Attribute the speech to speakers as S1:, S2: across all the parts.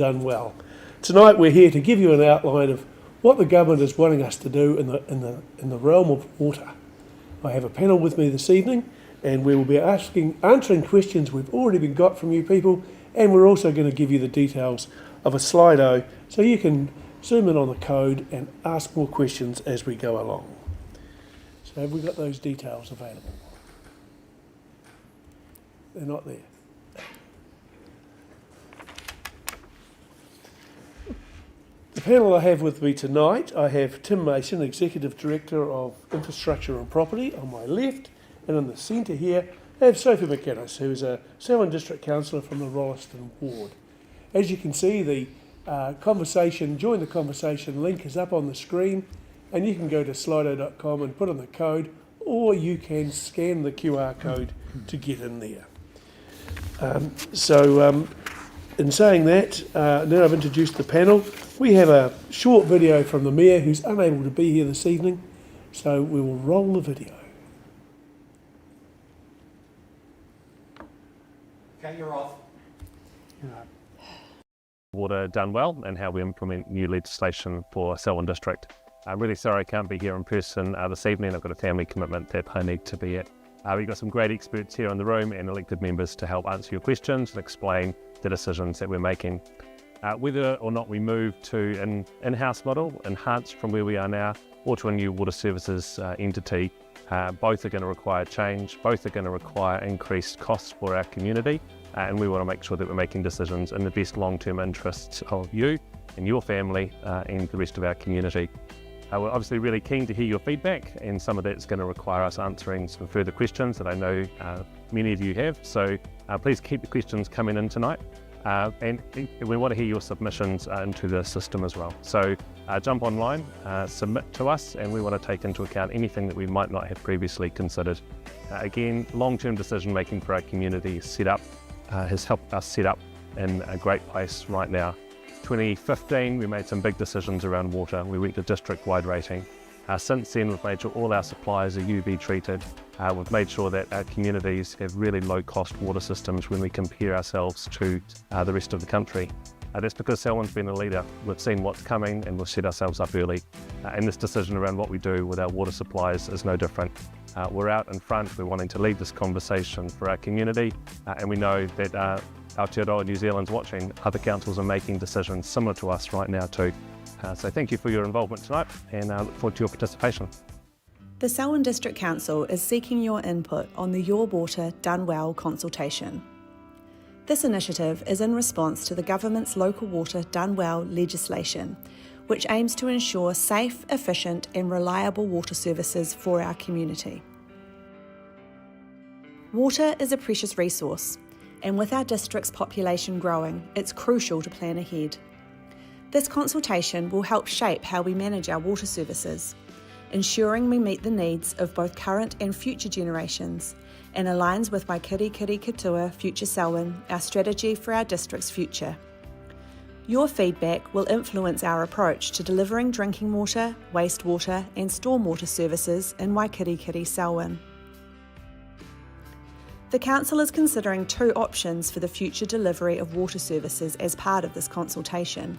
S1: done well. Tonight we're here to give you an outline of what the government is wanting us to do in the realm of water. I have a panel with me this evening, and we will be answering questions we've already got from you people, and we're also going to give you the details of a Slido so you can zoom in on the code and ask more questions as we go along. So have we got those details available? They're not there. The panel I have with me tonight, I have Tim Mason, Executive Director of Infrastructure and Property on my left, and in the centre here I have Sophie McInnes, who is a Selwyn District Councillor from the Rolleston Ward. As you can see, the join the conversation link is up on the screen, and you can go to slido.com and put in the code, or you can scan the QR code to get in there. In saying that, now I've introduced the panel. We have a short video from the Mayor, who's unable to be here this evening, so we will roll the video.
S2: Okay, you're off.
S3: Water done well and how we implement new legislation for Selwyn District. I'm really sorry I can't be here in person this evening. I've got a family commitment that I need to be at. We've got some great experts here in the room and elected members to help answer your questions and explain the decisions that we're making. Whether or not we move to an in-house model, enhanced from where we are now, or to a new water services entity, both are going to require change, both are going to require increased costs for our community, and we want to make sure that we're making decisions in the best long-term interests of you and your family and the rest of our community. We're obviously really keen to hear your feedback, and some of that's going to require us answering some further questions that I know many of you have, so please keep the questions coming in tonight. And we want to hear your submissions into the system as well. So jump online, submit to us, and we want to take into account anything that we might not have previously considered. Again, long-term decision making for our community has helped us set up in a great place right now. 2015, we made some big decisions around water. We went to district-wide rating. Since then, we've made sure all our suppliers are UV treated. We've made sure that our communities have really low-cost water systems when we compare ourselves to the rest of the country. That's because Selwyn's been a leader. We've seen what's coming and we've set ourselves up early. And this decision around what we do with our water supplies is no different. We're out in front, we're wanting to lead this conversation for our community, and we know that Aotearoa New Zealand's watching. Other councils are making decisions similar to us right now too. So thank you for your involvement tonight, and I look forward to your participation.
S4: The Selwyn District Council is seeking your input on the Your Water Done Well consultation. This initiative is in response to the government's Local Water Done Well legislation, which aims to ensure safe, efficient and reliable water services for our community. Water is a precious resource, and with our district's population growing, it's crucial to plan ahead. This consultation will help shape how we manage our water services, ensuring we meet the needs of both current and future generations, and aligns with Waikirikiri Katoa Future Selwyn, our strategy for our district's future. Your feedback will influence our approach to delivering drinking water, wastewater and stormwater services in Waikirikiri Selwyn. The Council is considering two options for the future delivery of water services as part of this consultation.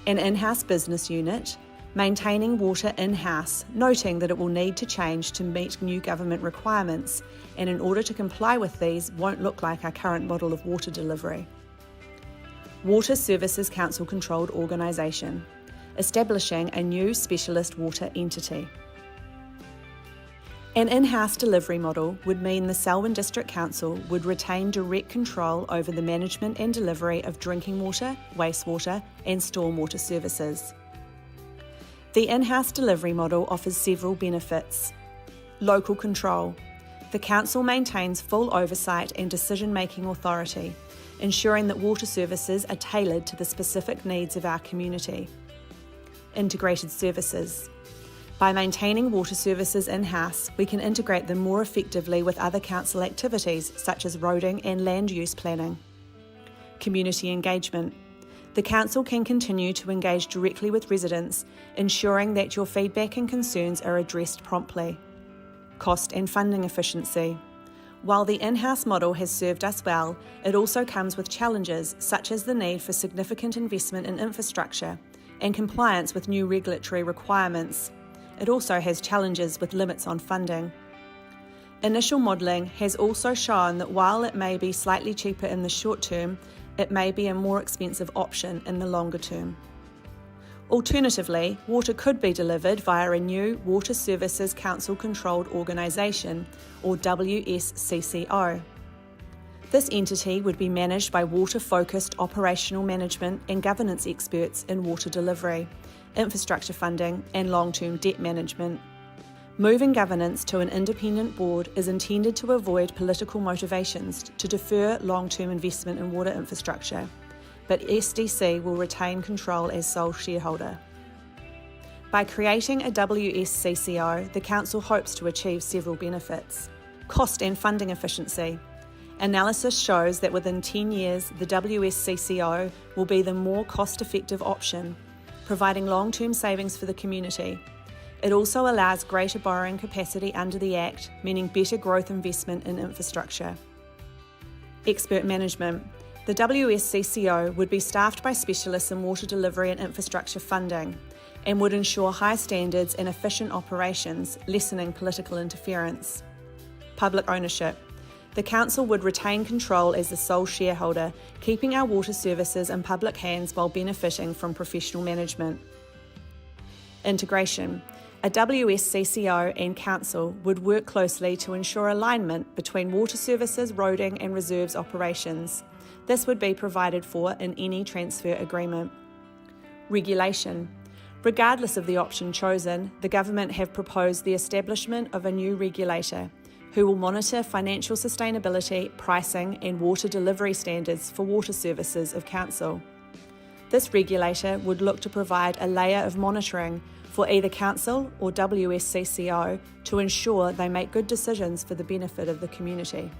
S4: An in-house business unit, maintaining water in-house, noting that it will need to change to meet new government requirements, and in order to comply with these won't look like our current model of water delivery. Water Services Council controlled organisation, establishing a new specialist water entity. An in-house delivery model would mean the Selwyn District Council would retain direct control over the management and delivery of drinking water, wastewater and stormwater services. The in-house delivery model offers several benefits. Local control. The Council maintains full oversight and decision-making authority, ensuring that water services are tailored to the specific needs of our community. Integrated services. By maintaining water services in-house, we can integrate them more effectively with other council activities such as roading and land use planning. Community engagement. The Council can continue to engage directly with residents, ensuring that your feedback and concerns are addressed promptly. Cost and funding efficiency. While the in-house model has served us well, it also comes with challenges such as the need for significant investment in infrastructure and compliance with new regulatory requirements. It also has challenges with limits on funding. Initial modelling has also shown that while it may be slightly cheaper in the short term, it may be a more expensive option in the longer term. Alternatively, water could be delivered via a new Water Services Council controlled organisation, or WSCCO. This entity would be managed by water-focused operational management and governance experts in water delivery, infrastructure funding and long-term debt management. Moving governance to an independent board is intended to avoid political motivations to defer long-term investment in water infrastructure, but SDC will retain control as sole shareholder. By creating a WSCCO, the Council hopes to achieve several benefits. Cost and funding efficiency. Analysis shows that within 10 years, the WSCCO will be the more cost-effective option, providing long-term savings for the community. It also allows greater borrowing capacity under the Act, meaning better growth investment in infrastructure. Expert management. The WSCCO would be staffed by specialists in water delivery and infrastructure funding and would ensure high standards and efficient operations, lessening political interference. Public ownership. The Council would retain control as the sole shareholder, keeping our water services in public hands while benefiting from professional management. Integration. A WSCCO and Council would work closely to ensure alignment between water services, roading and reserves operations. This would be provided for in any transfer agreement. Regulation. Regardless of the option chosen, the Government have proposed the establishment of a new regulator who will monitor financial sustainability, pricing and water delivery standards for water services of Council. This regulator would look to provide a layer of monitoring for either Council or WSCCO to ensure they make good decisions for the benefit of the community.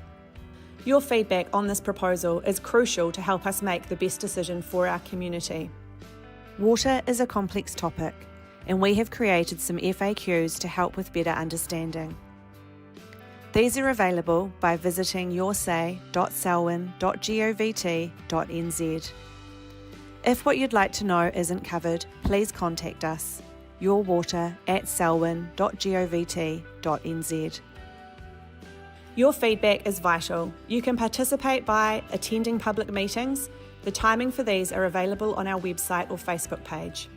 S4: Your feedback on this proposal is crucial to help us make the best decision for our community. Water is a complex topic, and we have created some FAQs to help with better understanding. These are available by visiting yoursay.selwyn.govt.nz. If what you'd like to know isn't covered, please contact us, yourwater@selwyn.govt.nz. Your feedback is vital. You can participate by attending public meetings. The timing for these are available on our website or Facebook page.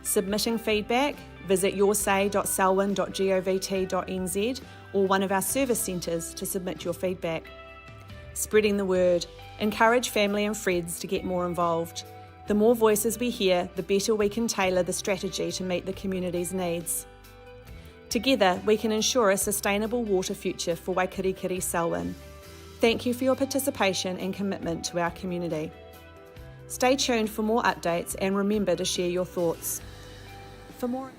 S4: Submitting feedback, visit yoursay.selwyn.govt.nz or one of our service centres to submit your feedback. Spreading the word. Encourage family and friends to get more involved. The more voices we hear, the better we can tailor the strategy to meet the community's needs. Together, we can ensure a sustainable water future for Waikirikiri Selwyn. Thank you for your participation and commitment to our community. Stay tuned for more updates and remember to share your thoughts. For more.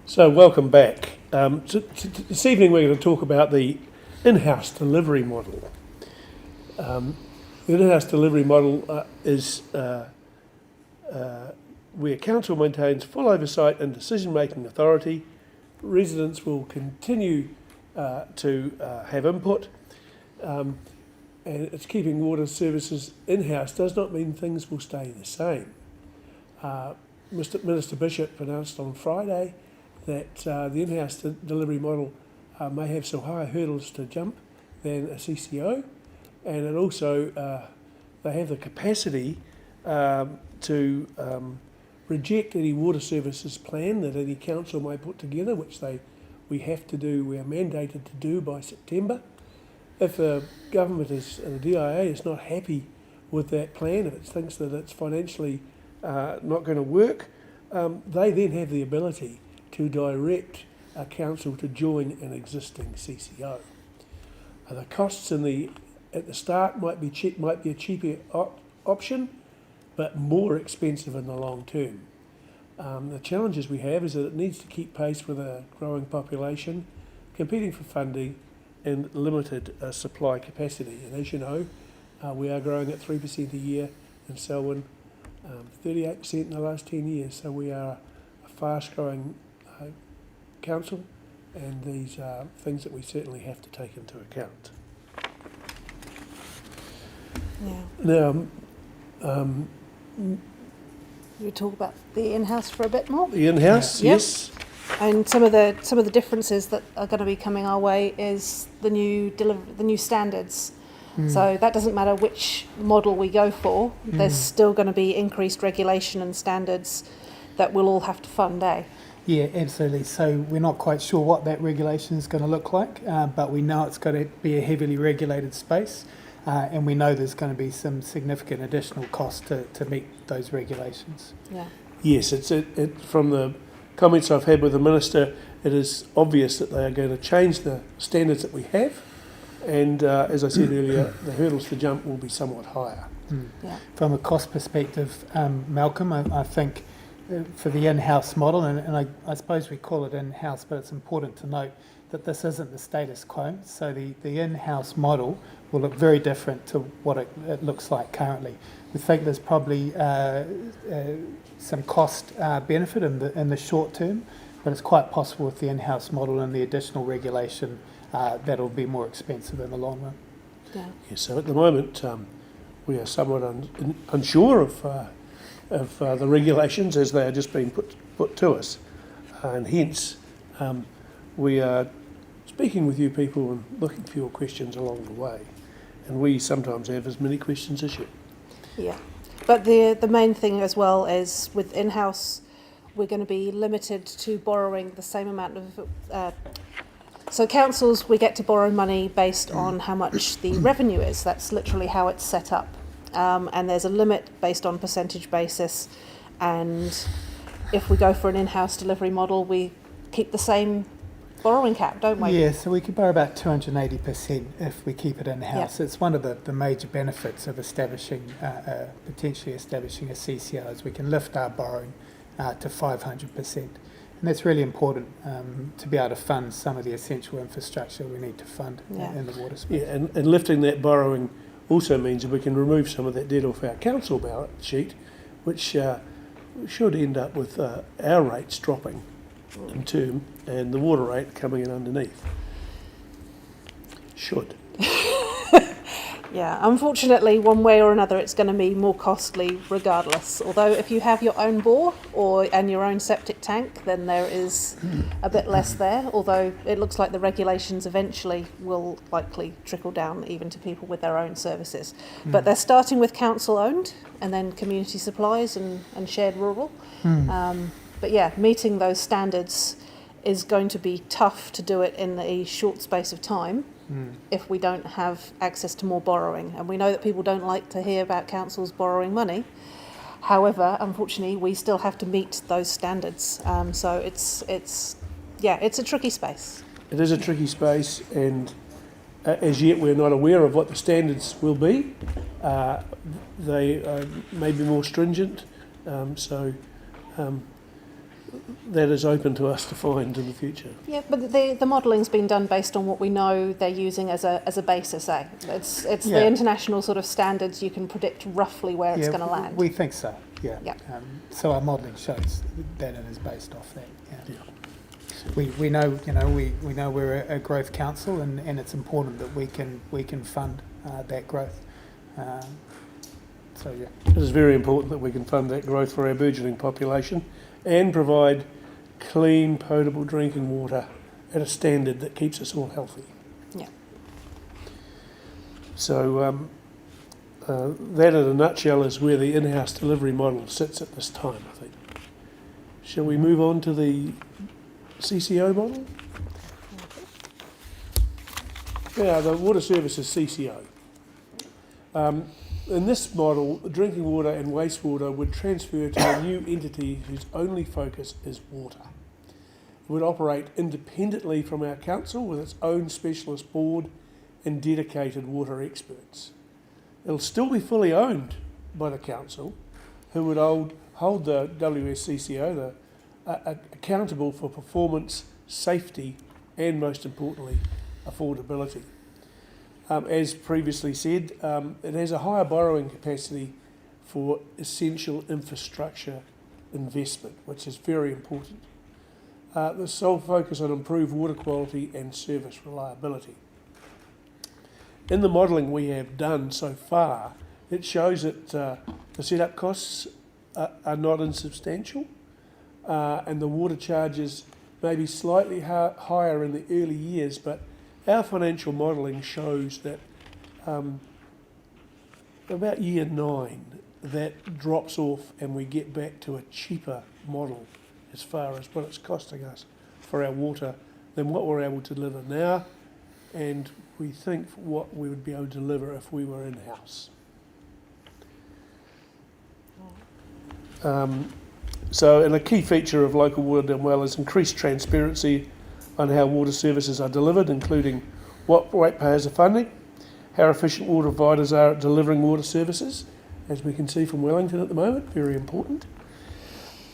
S1: So welcome back. This evening we're going to talk about the in-house delivery model. The in-house delivery model is where Council maintains full oversight and decision-making authority. Residents will continue to have input, and it's keeping water services in-house does not mean things will stay the same. Minister Bishop announced on Friday that the in-house delivery model may have some higher hurdles to jump than a CCO, and it also they have the capacity to reject any water services plan that any council may put together, which we have to do, we are mandated to do by September. If the government and the DIA is not happy with that plan, if it thinks that it's financially not going to work, they then have the ability to direct a council to join an existing CCO. The costs at the start might be a cheaper option, but more expensive in the long term. The challenges we have is that it needs to keep pace with a growing population, competing for funding and limited supply capacity. And as you know, we are growing at 3% a year in Selwyn, 38% in the last 10 years. So we are a fast growing council, and these are things that we certainly have to take into account.
S2: Yeah.
S1: Now,
S2: You talk about the in-house for a bit more,
S1: the in-house,
S2: Yeah.
S1: yes.
S2: and some of the differences that are going to be coming our way is the new standards. So that doesn't matter which model we go for. There's still going to be increased regulation and standards that we'll all have to fund, eh?
S5: Yeah, absolutely. So we're not quite sure what that regulation is going to look like, but we know it's going to be a heavily regulated space, and we know there's going to be some significant additional cost to meet those regulations.
S2: Yeah.
S1: Yes, from the comments I've had with the Minister, it is obvious that they are going to change the standards that we have, and as I said earlier, the hurdles to jump will be somewhat higher.
S2: Yeah.
S5: From a cost perspective, Malcolm, I think for the in-house model, and I suppose we call it in-house, but it's important to note that this isn't the status quo. So the in-house model will look very different to what it looks like currently. We think there's probably some cost benefit in the short term, but it's quite possible with the in-house model and the additional regulation that'll be more expensive in the long run.
S2: Yeah.
S1: Yeah, so at the moment, we are somewhat unsure of the regulations as they are just being put to us, and hence we are speaking with you people and looking for your questions along the way, and we sometimes have as many questions as you.
S2: Yeah, but the main thing as well is with in-house, we're going to be limited to borrowing the same amount of. So councils, we get to borrow money based on how much the revenue is. That's literally how it's set up, and there's a limit based on percentage basis. And if we go for an in-house delivery model, we keep the same borrowing cap, don't we?
S5: Yeah, so we could borrow about 280% if we keep it in-house. It's one of the major benefits of potentially establishing a CCO is we can lift our borrowing to 500%. And that's really important to be able to fund some of the essential infrastructure we need to fund in the water space.
S1: Yeah, and lifting that borrowing also means that we can remove some of that debt off our council balance sheet, which should end up with our rates dropping in term and the water rate coming in underneath. Should.
S2: Yeah, unfortunately, one way or another, it's going to be more costly regardless. Although if you have your own bore and your own septic tank, then there is a bit less there. Although it looks like the regulations eventually will likely trickle down even to people with their own services. But they're starting with council-owned and then community supplies and shared rural. But yeah, meeting those standards is going to be tough to do it in a short space of time. If we don't have access to more borrowing. And we know that people don't like to hear about councils borrowing money. However, unfortunately, we still have to meet those standards. So it's a tricky space.
S1: It is a tricky space, and as yet we're not aware of what the standards will be. They may be more stringent, so that is open to us to find in the future.
S2: Yeah, but the modelling's been done based on what we know they're using as a basis, eh? It's the international sort of standards. You can predict roughly where it's going to land.
S5: We think so, yeah.
S2: Yeah.
S5: So our modelling shows that it is based off that. Yeah. We know, we know we're a growth council, and it's important that we can fund that growth. So yeah.
S1: It is very important that we can fund that growth for our burgeoning population and provide clean, potable drinking water at a standard that keeps us all healthy.
S2: Yeah.
S1: So that in a nutshell is where the in-house delivery model sits at this time, I think. Shall we move on to the CCO model? Yeah, the water services CCO. In this model, drinking water and wastewater would transfer to a new entity whose only focus is water. It would operate independently from our council with its own specialist board and dedicated water experts. It'll still be fully owned by the council, who would hold the WSCCO accountable for performance, safety, and most importantly, affordability. As previously said, it has a higher borrowing capacity for essential infrastructure investment, which is very important. the sole focus on improved water quality and service reliability. In the modelling we have done so far, it shows that the setup costs are not insubstantial, and the water charges may be slightly higher in the early years, but our financial modelling shows that about year 9 that drops off and we get back to a cheaper model as far as what it's costing us for our water than what we're able to deliver now, and we think what we would be able to deliver if we were in-house. And a key feature of local water done well is increased transparency on how water services are delivered, including what ratepayers are funding, how efficient water providers are at delivering water services, as we can see from Wellington at the moment, very important.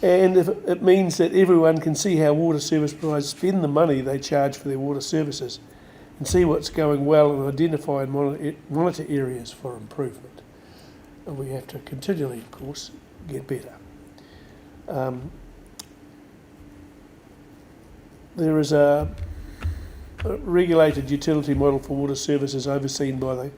S1: And if it means that everyone can see how water service providers spend the money they charge for their water services and see what's going well and identify and monitor areas for improvement. And we have to continually, of course, get better. There is a regulated utility model for water services overseen by the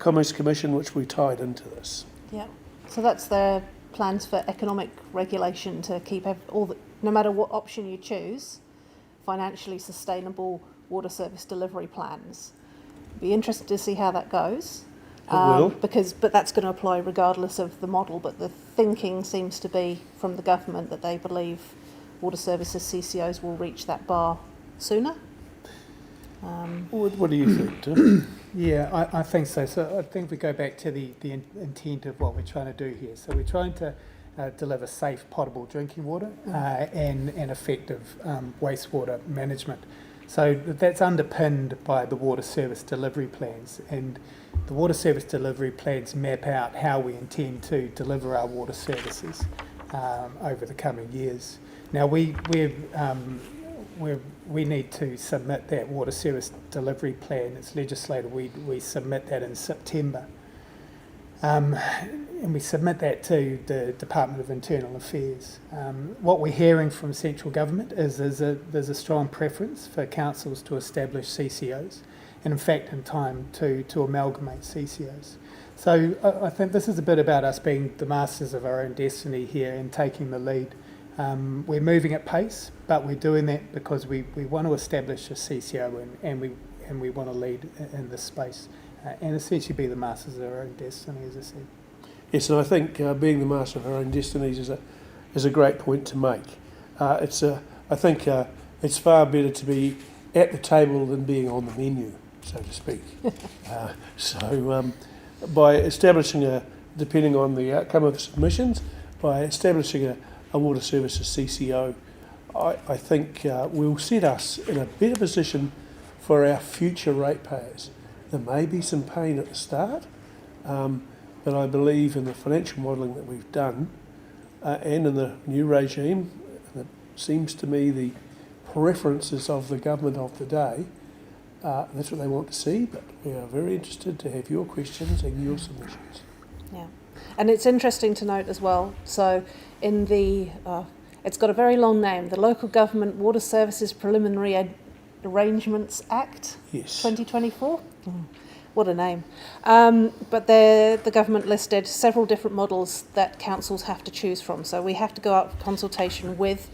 S1: Commerce Commission, which we tied into this.
S2: Yeah, so that's their plans for economic regulation to keep no matter what option you choose, financially sustainable water service delivery plans. Be interested to see how that goes.
S1: It will.
S2: But that's going to apply regardless of the model. But the thinking seems to be from the government that they believe water services CCOs will reach that bar sooner.
S1: What do you think, Tim?
S5: Yeah, I think so. So I think we go back to the intent of what we're trying to do here. So we're trying to deliver safe, potable drinking water and effective wastewater management. So that's underpinned by the water service delivery plans, and the water service delivery plans map out how we intend to deliver our water services over the coming years. Now we need to submit that water service delivery plan. It's legislated. We submit that in September, and we submit that to the Department of Internal Affairs. What we're hearing from central government is there's a strong preference for councils to establish CCOs, and in fact in time to amalgamate CCOs. So I think this is a bit about us being the masters of our own destiny here and taking the lead. We're moving at pace, but we're doing that because we want to establish a CCO and we want to lead in this space and essentially be the masters of our own destiny, as I said.
S1: Yes, and I think being the master of our own destinies is a great point to make. I think it's far better to be at the table than being on the menu, so to speak. By establishing depending on the outcome of the submissions, by establishing a water services CCO, I think will set us in a better position for our future ratepayers. There may be some pain at the start, but I believe in the financial modelling that we've done and in the new regime, that seems to me the preferences of the government of the day, that's what they want to see, but we are very interested to have your questions and your submissions.
S2: Yeah, and it's interesting to note as well, so in the, it's got a very long name, the Local Government Water Services Preliminary Arrangements Act,
S1: Yes.
S2: 2024. What a name. But the government listed several different models that councils have to choose from. So we have to go out for consultation with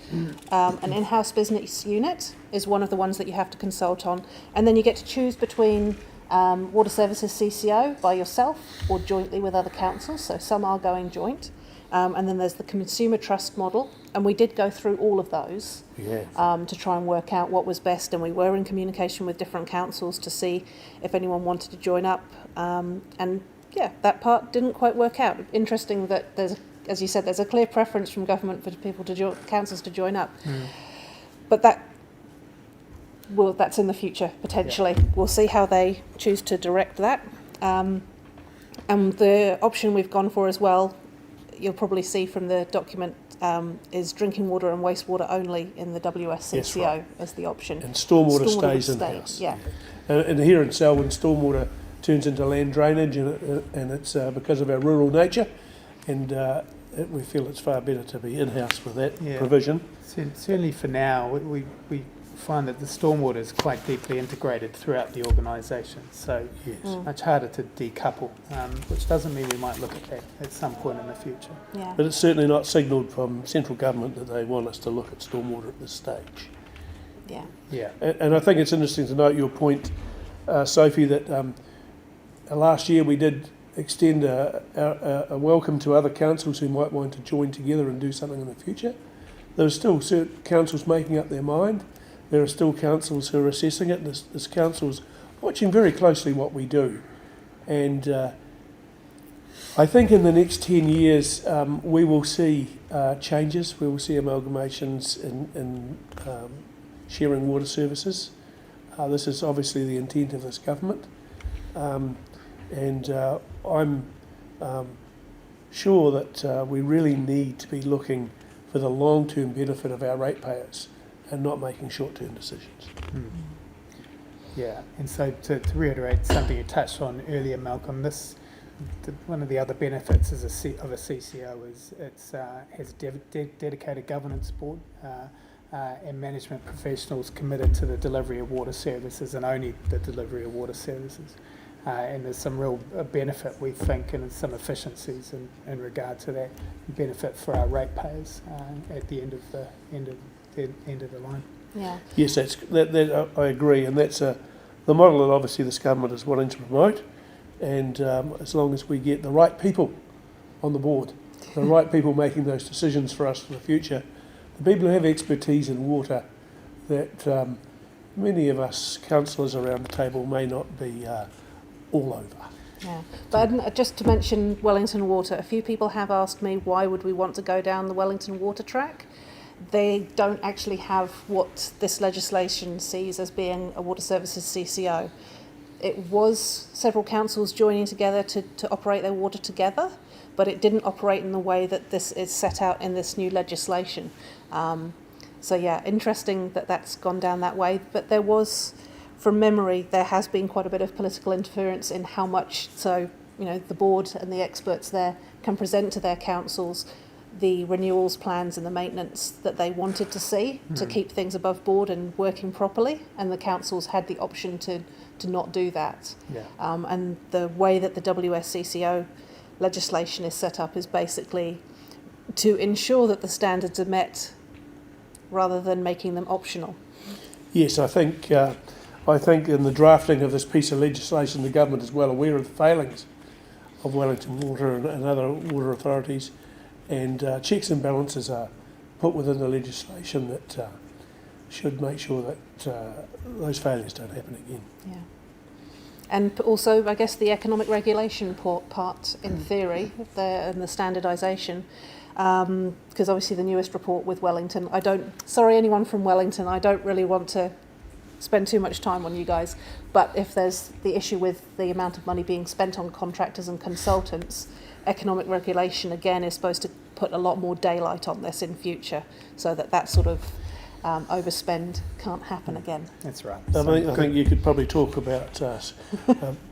S2: an in-house business unit is one of the ones that you have to consult on. And then you get to choose between Water Services CCO by yourself or jointly with other councils. So some are going joint. And then there's the consumer trust model. And we did go through all of those to try and work out what was best. And we were in communication with different councils to see if anyone wanted to join up. And yeah, that part didn't quite work out. Interesting that there's, as you said, there's a clear preference from government for people to councils to join up. But that's in the future, potentially. Yeah. We'll see how they choose to direct that. And the option we've gone for as well, you'll probably see from the document, is drinking water and wastewater only in the WSCCO right. as the option.
S1: And stormwater stays in-house.
S2: Yeah.
S1: And here in Selwyn, stormwater turns into land drainage, and it's because of our rural nature. And we feel it's far better to be in-house with that
S5: Yeah.
S1: provision.
S5: Certainly for now, we find that the stormwater is quite deeply integrated throughout the organisation, so
S1: Yes.
S5: it's much harder to decouple, which doesn't mean we might look at that at some point in the future.
S2: Yeah.
S1: But it's certainly not signalled from central government that they want us to look at stormwater at this stage.
S2: Yeah.
S5: Yeah.
S1: And I think it's interesting to note your point, Sophie, that last year we did extend a welcome to other councils who might want to join together and do something in the future. There are still certain councils making up their mind. There are still councils who are assessing it. There's councils watching very closely what we do. And I think in the next 10 years we will see changes. We will see amalgamations in sharing water services. This is obviously the intent of this government. And I'm sure that we really need to be looking for the long-term benefit of our ratepayers and not making short-term decisions.
S5: Yeah, and so to reiterate something you touched on earlier, Malcolm, one of the other benefits of a CCO is it has dedicated governance board and management professionals committed to the delivery of water services and only the delivery of water services. And there's some real benefit, we think, and some efficiencies in regard to that benefit for our ratepayers at the end of the line.
S2: Yeah.
S1: Yes, that I agree, and that's the model that obviously this government is wanting to promote. And as long as we get the right people on the board, the right people making those decisions for us for the future, the people who have expertise in water that many of us councillors around the table may not be all over.
S2: Yeah, but just to mention Wellington Water, a few people have asked me why would we want to go down the Wellington Water track. They don't actually have what this legislation sees as being a water services CCO. It was several councils joining together to operate their water together, but it didn't operate in the way that this is set out in this new legislation. So yeah, interesting that that's gone down that way, but there was, from memory, there has been quite a bit of political interference in how much, so, you know, the board and the experts there can present to their councils the renewals plans and the maintenance that they wanted to see to keep things above board and working properly, and the councils had the option to not do that.
S5: Yeah.
S2: And the way that the WSCCO legislation is set up is basically to ensure that the standards are met rather than making them optional.
S1: Yes, I think in the drafting of this piece of legislation, the government is well aware of the failings of Wellington Water and other water authorities, and checks and balances are put within the legislation that should make sure that those failures don't happen again.
S2: Yeah. And also, I guess, the economic regulation part, in theory, and the standardisation, because obviously the newest report with Wellington, sorry anyone from Wellington, I don't really want to spend too much time on you guys, but if there's the issue with the amount of money being spent on contractors and consultants, economic regulation again is supposed to put a lot more daylight on this in future, so that sort of overspend can't happen again.
S5: That's right.
S1: I think you could probably talk about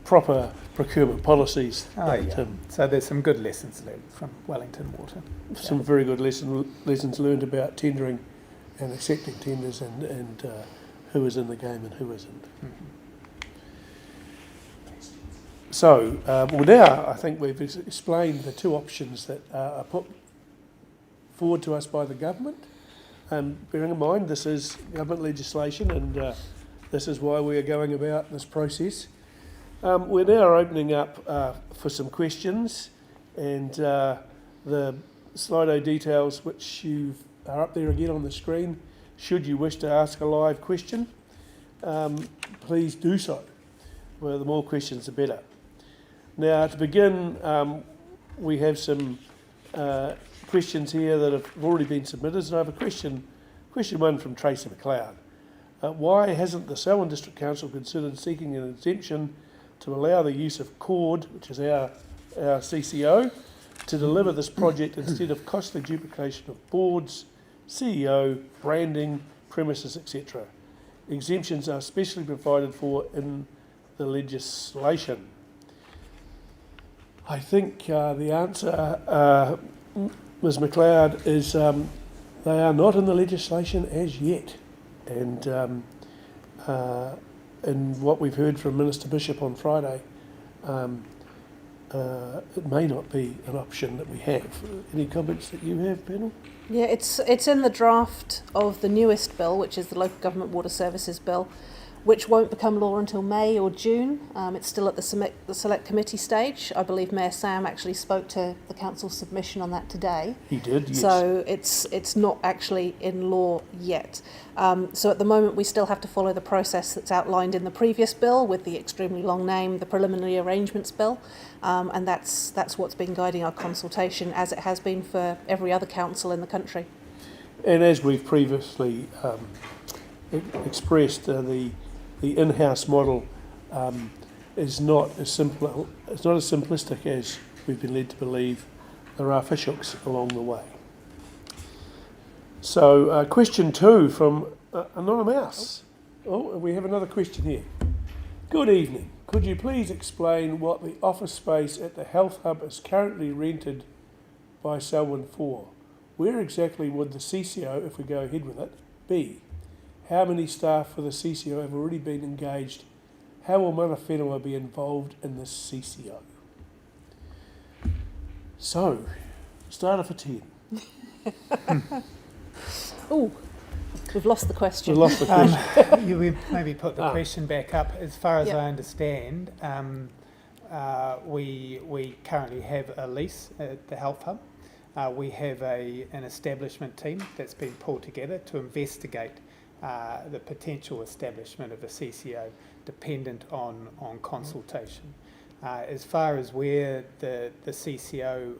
S1: proper procurement policies.
S5: Oh, yeah. So there's some good lessons learned from Wellington Water.
S1: Some very good lessons learned about tendering and accepting tenders and who is in the game and who isn't.
S5: Mm-hmm.
S1: So, now I think we've explained the two options that are put forward to us by the government. Bearing in mind this is government legislation and this is why we are going about this process. We're now opening up for some questions, and the Slido details which are up there again on the screen. Should you wish to ask a live question, please do so. Well, the more questions the better. Now, to begin, we have some questions here that have already been submitted, and I have a question one from Tracy McLeod. Why hasn't the Selwyn District Council considered seeking an exemption to allow the use of Cord, which is our CCO, to deliver this project instead of costly duplication of boards, CEO, branding, premises, etc.? Exemptions are specially provided for in the legislation. I think the answer Ms McLeod, is they are not in the legislation as yet. And in what we've heard from Minister Bishop on Friday, it may not be an option that we have. Any comments that you have, panel?
S2: Yeah, it's in the draft of the newest bill, which is the Local Government Water Services Bill, which won't become law until May or June. It's still at the select committee stage. I believe Mayor Sam actually spoke to the council's submission on that today.
S1: He did, yes.
S2: So it's not actually in law yet. So at the moment we still have to follow the process that's outlined in the previous bill with the extremely long name, the Preliminary Arrangements Bill, and that's what's been guiding our consultation, as it has been for every other council in the country.
S1: And as we've previously expressed, the in-house model is not as simple. It's not as simplistic as we've been led to believe. There are fishhooks along the way. So, question 2 from Anonymous. Oh, we have another question here. Good evening. Could you please explain what the office space at the Health Hub is currently rented by Selwyn for? Where exactly would the CCO, if we go ahead with it, be? How many staff for the CCO have already been engaged? How will mana whenua be involved in the CCO? So, starter for 10.
S2: Oh, we've lost the question.
S1: We lost the question.
S5: You would maybe put the question back up. As far as
S2: Yep.
S5: I understand, we currently have a lease at the Health Hub. We have an establishment team that's been pulled together to investigate the potential establishment of a CCO dependent on consultation. As far as where the CCO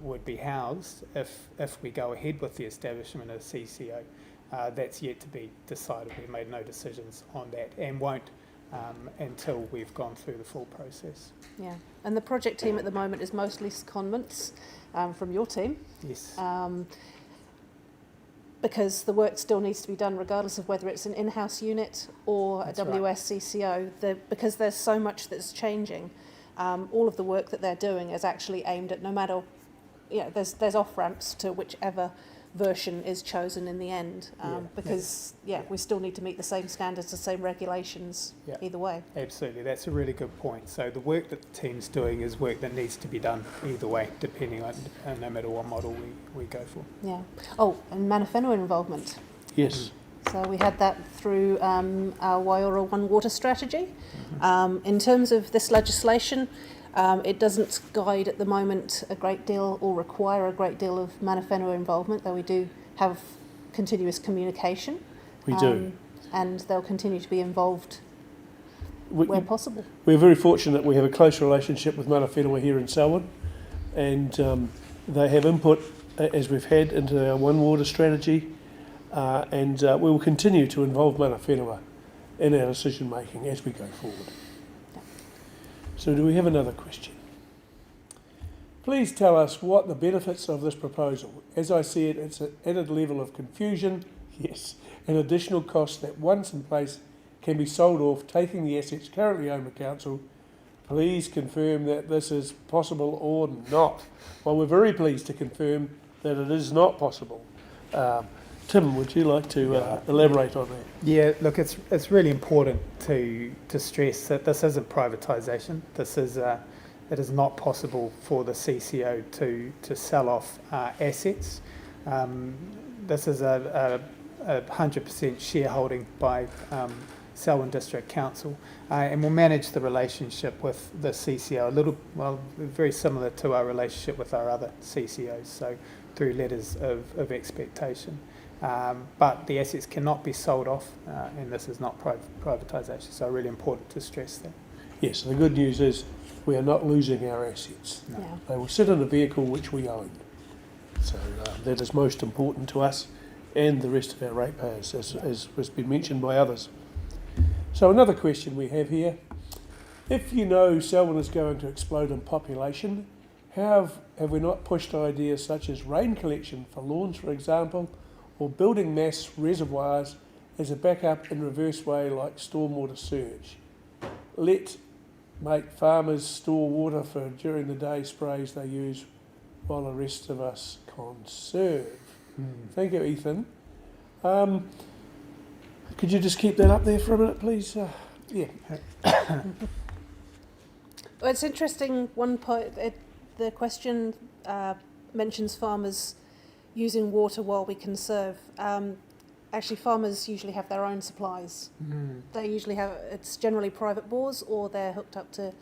S5: would be housed, if we go ahead with the establishment of a CCO, that's yet to be decided. We've made no decisions on that and won't until we've gone through the full process.
S2: Yeah, and the project team at the moment is mostly secondments from your team.
S5: Yes.
S2: Because the work still needs to be done regardless of whether it's an in-house unit or
S5: That's
S2: a WSCCO. Because there's so much that's changing, all of the work that they're doing is actually aimed at no matter, there's off-ramps to whichever version is chosen in the end, we still need to meet the same standards, the same regulations either way.
S5: Absolutely, that's a really good point. So the work that the team's doing is work that needs to be done either way, depending on no matter what model we go for.
S2: Yeah. Oh, and mana whenua involvement.
S1: Yes.
S2: So we had that through our Waiora One Water strategy. In terms of this legislation, it doesn't guide at the moment a great deal or require a great deal of mana whenua involvement, though we do have continuous communication.
S1: We do.
S2: And they'll continue to be involved where possible.
S1: We're very fortunate we have a close relationship with mana whenua here in Selwyn, and they have input, as we've had, into our One Water strategy, and we will continue to involve mana whenua in our decision making as we go forward. So do we have another question? Please tell us what the benefits of this proposal. As I see it, it's an added level of confusion, yes, and additional costs that once in place can be sold off, taking the assets currently owned by Council. Please confirm that this is possible or not. Well, we're very pleased to confirm that it is not possible. Tim, would you like to elaborate on that?
S5: Yeah, look, it's really important to stress that this isn't privatisation. It is not possible for the CCO to sell off assets. This is a 100% shareholding by Selwyn District Council, and we'll manage the relationship with the CCO very similar to our relationship with our other CCOs, so through letters of expectation. But the assets cannot be sold off, and this is not privatisation, so really important to stress that.
S1: Yes, the good news is we are not losing our assets.
S5: No.
S2: Yeah.
S1: They will sit in a vehicle which we own. So that is most important to us and the rest of our ratepayers, as has been mentioned by others. So another question we have here. If you know Selwyn is going to explode in population, have we not pushed ideas such as rain collection for lawns, for example, or building mass reservoirs as a backup in reverse way like stormwater surge? Make farmers store water for during the day sprays they use while the rest of us conserve. Thank you, Ethan. Could you just keep that up there for a minute, please? Yeah.
S2: Well, it's interesting. One point, the question mentions farmers using water while we conserve. Actually, farmers usually have their own supplies. They usually have, it's generally private bores, or they're hooked up to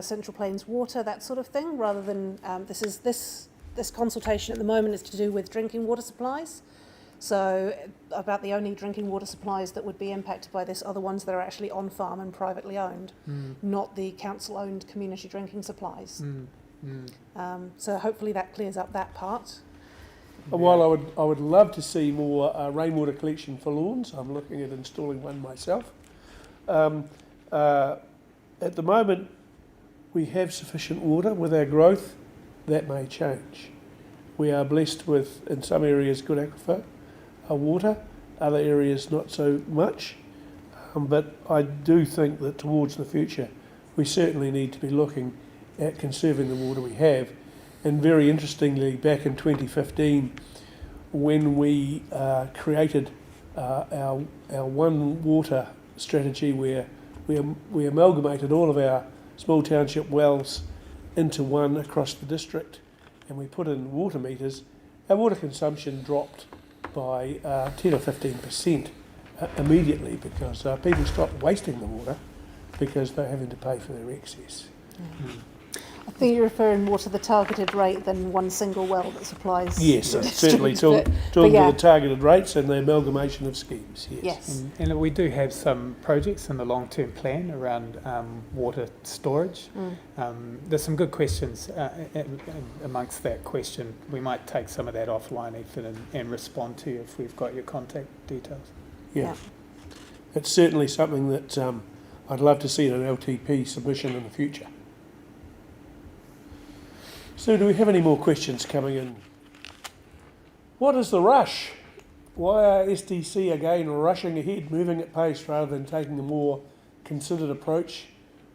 S2: Central Plains water, that sort of thing, rather than, this consultation at the moment is to do with drinking water supplies. So about the only drinking water supplies that would be impacted by this are the ones that are actually on farm and privately owned, not the council-owned community drinking supplies. So hopefully that clears up that part.
S1: While I would love to see more rainwater collection for lawns, I'm looking at installing one myself. At the moment, we have sufficient water. With our growth, that may change. We are blessed with, in some areas, good aquifer water, other areas not so much. But I do think that towards the future, we certainly need to be looking at conserving the water we have. And very interestingly, back in 2015, when we created our One Water strategy, where we amalgamated all of our small township wells into one across the district, and we put in water meters, our water consumption dropped by 10 or 15% immediately, because people stopped wasting the water because they're having to pay for their excess.
S2: I think you're referring more to the targeted rate than one single well that supplies.
S1: Yes, I'm certainly talking to the targeted rates and the amalgamation of schemes. Yes.
S5: And we do have some projects in the long-term plan around water storage. There's some good questions amongst that question. We might take some of that offline, Ethan, and respond to you if we've got your contact details.
S1: Yeah. It's certainly something that I'd love to see in an LTP submission in the future. So do we have any more questions coming in? What is the rush? Why are SDC again rushing ahead, moving at pace rather than taking a more considered approach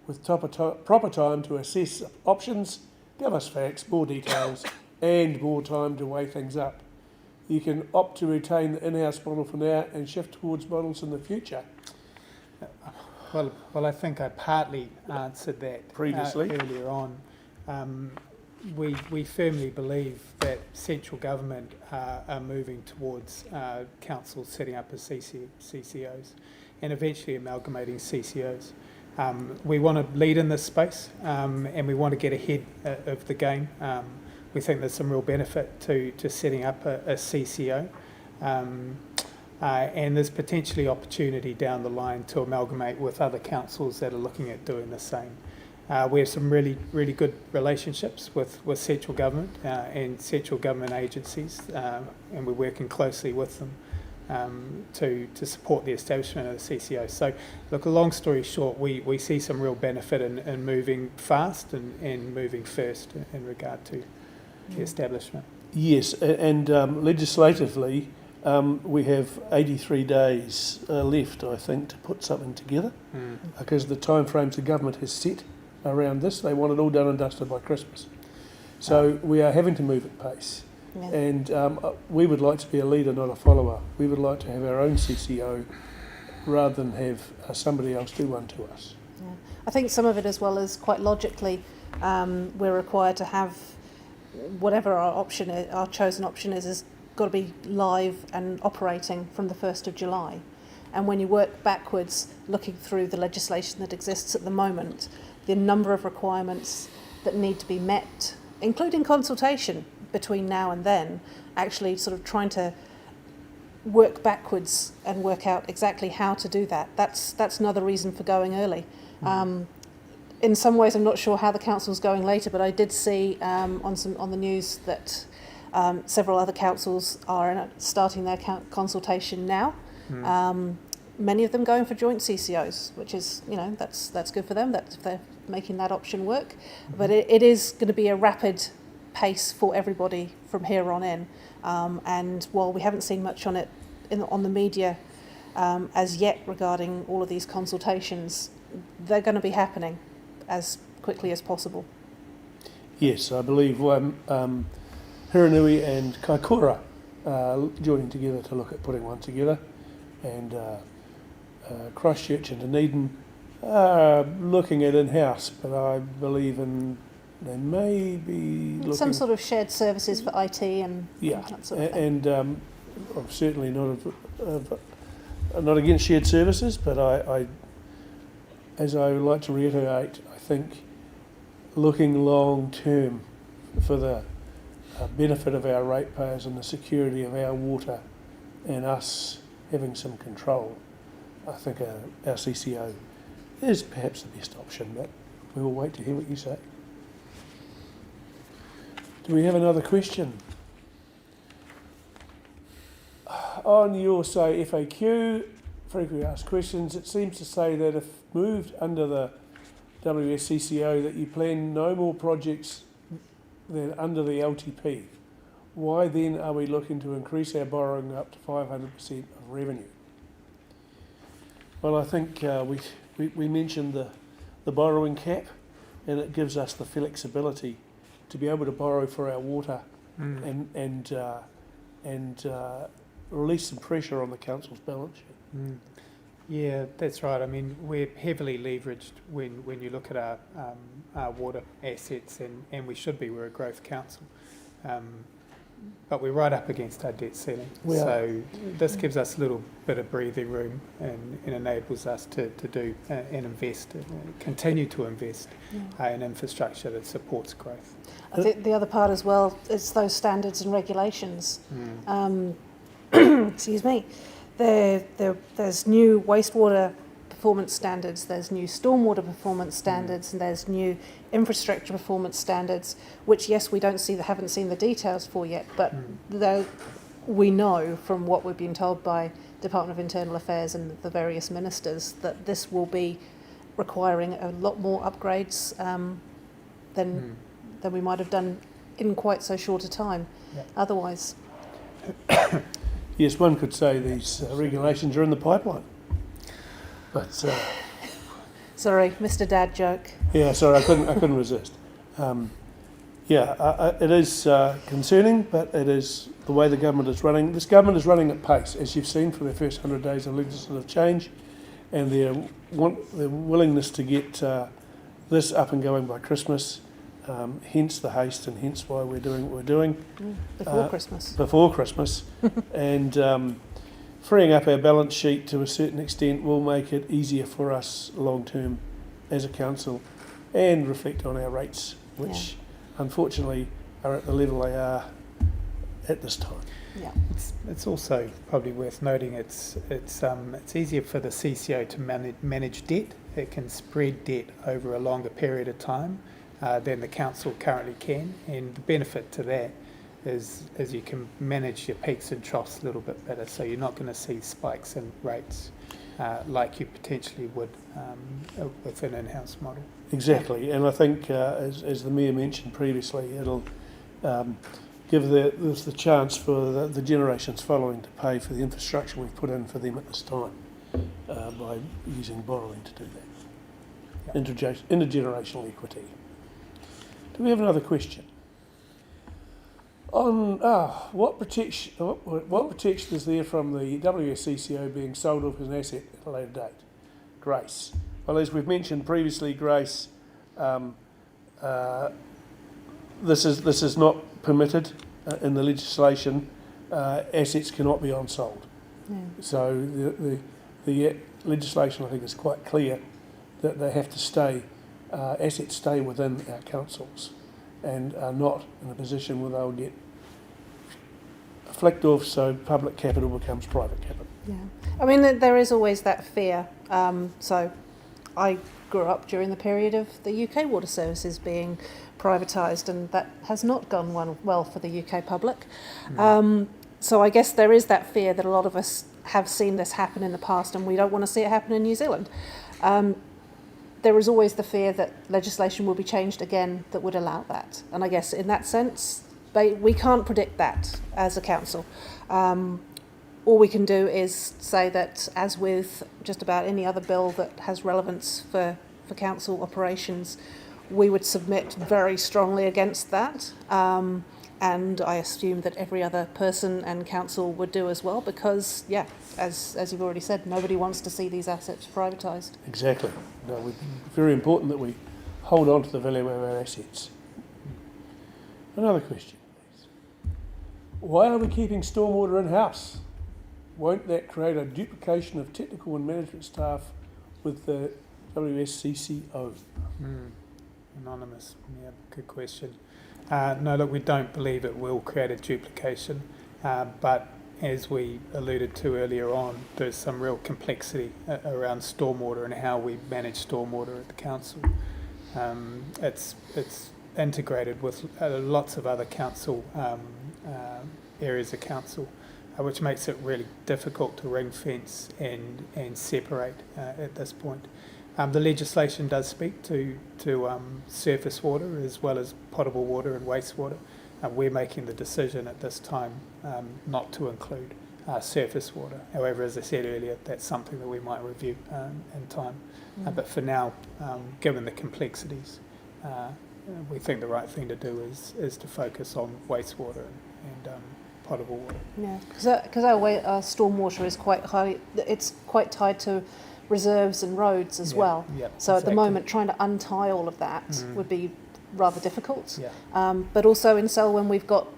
S1: with proper time to assess options, give us facts, more details, and more time to weigh things up? You can opt to retain the in-house model for now and shift towards models in the future.
S5: Well, I think I partly answered that
S1: previously
S5: earlier on. We firmly believe that central government are moving towards councils setting up as CCOs and eventually amalgamating CCOs. We want to lead in this space and we want to get ahead of the game. We think there's some real benefit to setting up a CCO. And there's potentially opportunity down the line to amalgamate with other councils that are looking at doing the same. We have some really good relationships with central government and central government agencies, and we're working closely with them to support the establishment of the CCO. So, look, a long story short, we see some real benefit in moving fast and moving first in regard to the establishment.
S1: Yes, and legislatively, we have 83 days left, I think, to put something together, because the timeframes the government has set around this, they want it all done and dusted by Christmas. So we are having to move at pace. Yeah. And we would like to be a leader, not a follower. We would like to have our own CCO rather than have somebody else do one to us.
S2: Yeah. I think some of it, as well as quite logically, we're required to have whatever our chosen option is got to be live and operating from the 1st of July. And when you work backwards, looking through the legislation that exists at the moment, the number of requirements that need to be met, including consultation between now and then, actually sort of trying to work backwards and work out exactly how to do that. That's another reason for going early. In some ways, I'm not sure how the council's going later, but I did see on the news that several other councils are starting their consultation now. Many of them going for joint CCOs, which is, that's good for them. That's if they're making that option work. But it is going to be a rapid pace for everybody from here on in. And while we haven't seen much on it on the media as yet regarding all of these consultations, they're going to be happening as quickly as possible.
S1: Yes, I believe Hiranui and Kaikoura are joining together to look at putting one together, and Christchurch and Dunedin are looking at in-house, but I believe they may be looking...
S2: Some sort of shared services for IT and that sort of thing.
S1: And I'm certainly not against shared services, but I as I would like to reiterate, I think looking long term for the benefit of our ratepayers and the security of our water and us having some control, I think our CCO is perhaps the best option, but we will wait to hear what you say. Do we have another question? On your, say, FAQ, frequently asked questions, it seems to say that if moved under the WSCCO that you plan no more projects than under the LTP. Why then are we looking to increase our borrowing up to 500% of revenue? Well, I think we mentioned the borrowing cap, and it gives us the flexibility to be able to borrow for our water and release some pressure on the council's balance sheet.
S5: Yeah, that's right. I mean, we're heavily leveraged when you look at our water assets, and we should be. We're a growth council. But we're right up against our debt ceiling. So this gives us a little bit of breathing room and enables us to do and invest, continue to invest in infrastructure that supports growth.
S2: I think the other part as well is those standards and regulations. Excuse me. There's new wastewater performance standards, there's new stormwater performance standards, and there's new infrastructure performance standards, which, yes, we haven't seen the details for yet, but though we know from what we've been told by Department of Internal Affairs and the various ministers that this will be requiring a lot more upgrades than we might have done in quite so short a time otherwise.
S1: Yes, one could say these regulations are in the pipeline. But
S2: sorry, Mr. Dad joke.
S1: Yeah, sorry, I couldn't resist. It is concerning, but it is the way the government is running. This government is running at pace, as you've seen for their first 100 days of legislative change, and their willingness to get this up and going by Christmas. Hence the haste, and hence why we're doing what we're doing
S2: Before Christmas.
S1: Before Christmas, and freeing up our balance sheet to a certain extent will make it easier for us long term as a council, and reflect on our rates, which unfortunately are at the level they are at this time.
S2: Yeah.
S5: It's also probably worth noting it's easier for the CCO to manage debt. It can spread debt over a longer period of time than the council currently can, and the benefit to that is you can manage your peaks and troughs a little bit better, so you're not going to see spikes in rates like you potentially would with an in-house model.
S1: Exactly, and I think as the Mayor mentioned previously, it'll give the chance for the generations following to pay for the infrastructure we've put in for them at this time by using borrowing to do that. Intergenerational equity. Do we have another question? On what protection is there from the WSCCO being sold off as an asset at a later date? Grace. Well, as we've mentioned previously, Grace, this is not permitted in the legislation. Assets cannot be on-sold. So the legislation, I think, is quite clear that they have to stay. Assets stay within our councils and are not in a position where they'll get flicked off, so public capital becomes private capital.
S2: Yeah, I mean, there is always that fear. So I grew up during the period of the UK water services being privatised, and that has not gone well for the UK public. So I guess there is that fear that a lot of us have seen this happen in the past, and we don't want to see it happen in New Zealand. There is always the fear that legislation will be changed again that would allow that. And I guess in that sense, we can't predict that as a council. All we can do is say that, as with just about any other bill that has relevance for council operations, we would submit very strongly against that. And I assume that every other person and council would do as well, because, yeah, as you've already said, nobody wants to see these assets privatised.
S1: Exactly. No, it's very important that we hold on to the value of our assets. Another question, please. Why are we keeping stormwater in-house? Won't that create a duplication of technical and management staff with the WSCCO?
S5: Anonymous. Yeah, good question. No, look, we don't believe it will create a duplication, but as we alluded to earlier on, there's some real complexity around stormwater and how we manage stormwater at the council. It's integrated with lots of other council areas of council, which makes it really difficult to ring fence and separate at this point. The legislation does speak to surface water as well as potable water and wastewater. We're making the decision at this time not to include surface water. However, as I said earlier, that's something that we might review in time. But for now, given the complexities, we think the right thing to do is to focus on wastewater and potable water.
S2: Yeah, because our stormwater is quite high. It's quite tied to reserves and roads as well.
S5: Yeah,
S2: so at the
S5: exactly.
S2: moment, trying to untie all of that would be rather difficult.
S5: Yeah.
S2: But also in Selwyn, we've got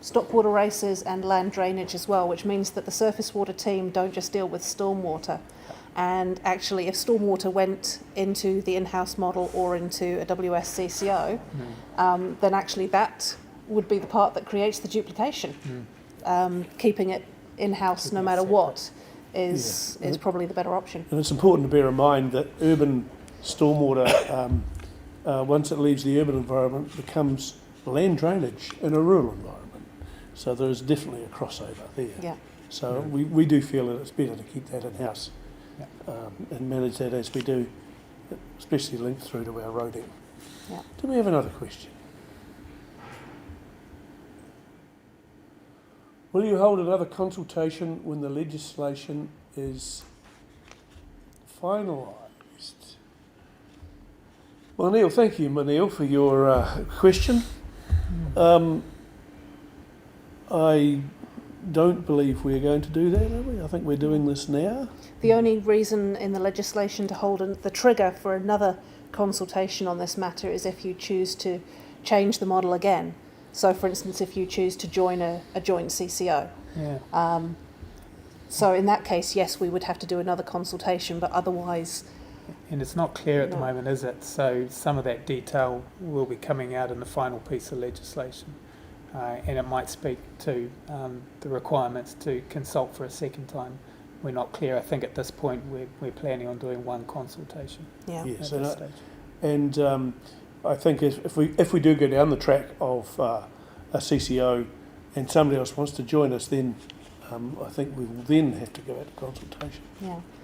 S2: stockwater races and land drainage as well, which means that the surface water team don't just deal with stormwater. And actually, if stormwater went into the in-house model or into a WSCCO, then actually that would be the part that creates the duplication. Keeping it in-house no matter what is probably the better option.
S1: And it's important to bear in mind that urban stormwater, once it leaves the urban environment, becomes land drainage in a rural environment. So there is definitely a crossover there.
S2: Yeah.
S1: So we do feel that it's better to keep that in-house and manage that as we do, especially linked through to our roading.
S2: Yeah.
S1: Do we have another question? Will you hold another consultation when the legislation is finalised? Well, Neil, thank you, Neil, for your question. I don't believe we're going to do that, are we? I think we're doing this now.
S2: The only reason in the legislation to hold the trigger for another consultation on this matter is if you choose to change the model again. So, for instance, if you choose to join a joint CCO.
S5: Yeah.
S2: So in that case, yes, we would have to do another consultation, but otherwise...
S5: And it's not clear at the moment, is it? So some of that detail will be coming out in the final piece of legislation. And it might speak to the requirements to consult for a second time. We're not clear. I think at this point we're planning on doing one consultation.
S2: Yeah.
S1: Yes,
S5: at this stage.
S1: and I think if we do go down the track of a CCO and somebody else wants to join us, then I think we will then have to go out to consultation